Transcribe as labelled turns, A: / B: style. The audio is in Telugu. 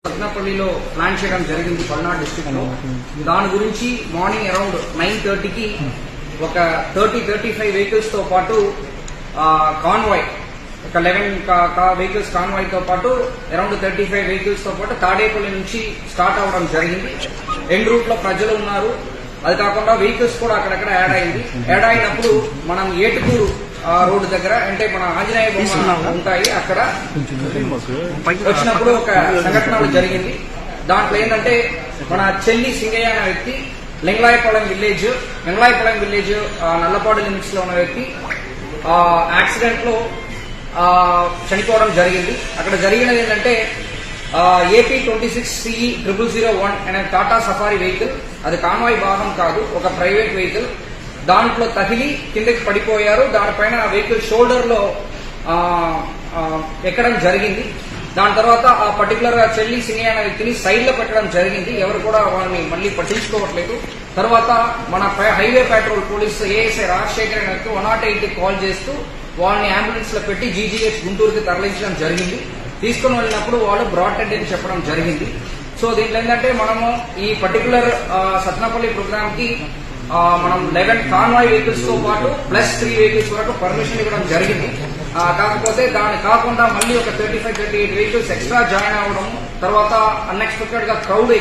A: సత్నపల్లిలో ప్లాన్ చేయడం జరిగింది పల్నాడు డిస్ట్రిక్ట్ లో. దాని గురించి మార్నింగ్ అరౌండ్ 9:30కి ఒక 30-35 వెహికల్స్ తో పాటు కాన్వాయ్ ఒక 11 వెహికల్స్ కాన్వాయ్ తో పాటు అరౌండ్ 35 వెహికల్స్ తో పాటు తాడేపల్లి నుంచి స్టార్ట్ అవడం జరిగింది. ఎండ్ రూట్ లో ప్రజలు ఉన్నారు. అది కాకుండా వెహికల్స్ కూడా అక్కడక్కడ యాడ్ అయింది. యాడ్ అయినప్పుడు మనం ఏటుకూరు రోడ్డు దగ్గర అంటే మన ఆంజనేయ బొమ్మ ఉంటాయి అక్కడ వచ్చినప్పుడు ఒక సంఘటన జరిగింది. దాంట్లో ఏంటంటే మన చెల్లి సింగయ్య అనే వ్యక్తి లింగలాయపాలెం విలేజ్ నల్లపాడు లిమిట్స్ లో ఉన్న వ్యక్తి యాక్సిడెంట్ లో చనిపోవడం జరిగింది. అక్కడ జరిగినది ఏంటంటే AP 26CE0001 అనే టాటా సఫారీ వెహికల్, అది కాన్వాయ్ భాగం కాదు, ఒక ప్రైవేట్ వెహికల్. దాంట్లో తగిలి కిందకి పడిపోయారు. దానిపైన వెహికల్ షోల్డర్ లో ఎక్కడం జరిగింది. దాని తర్వాత ఆ పర్టికులర్ గా చెల్లి సింగయ్య అనే వ్యక్తిని సైడ్ లో పెట్టడం జరిగింది. ఎవరు కూడా వాళ్ళని మళ్ళీ పట్టించుకోవట్లేదు. తర్వాత మన highway petrol police ASI Rajasekhar అనే వ్యక్తి 108కి కాల్ చేస్తూ వాళ్ళని అంబులెన్స్ లో పెట్టి GGH గుంటూరుకి తరలించడం జరిగింది. తీసుకుని వెళ్ళినప్పుడు వాళ్ళు బ్రాడ్ డెడ్ అని చెప్పడం జరిగింది. సో దీంట్లో ఏంటంటే మనము ఈ పర్టికులర్ సత్నపల్లి ప్రోగ్రామ్ కి మనం 11 కాన్వాయ్ వెహికల్స్ తో పాటు ప్లస్ 3 వెహికల్స్ వరకు పర్మిషన్ ఇవ్వడం జరిగింది. కాకపోతే దాని కాకుండా మళ్ళీ ఒక 35-38 వెహికల్స్ ఎక్స్ట్రా జాయిన్ అవ్వడం, తర్వాత అన్ఎక్స్పెక్టెడ్ గా క్రౌడ్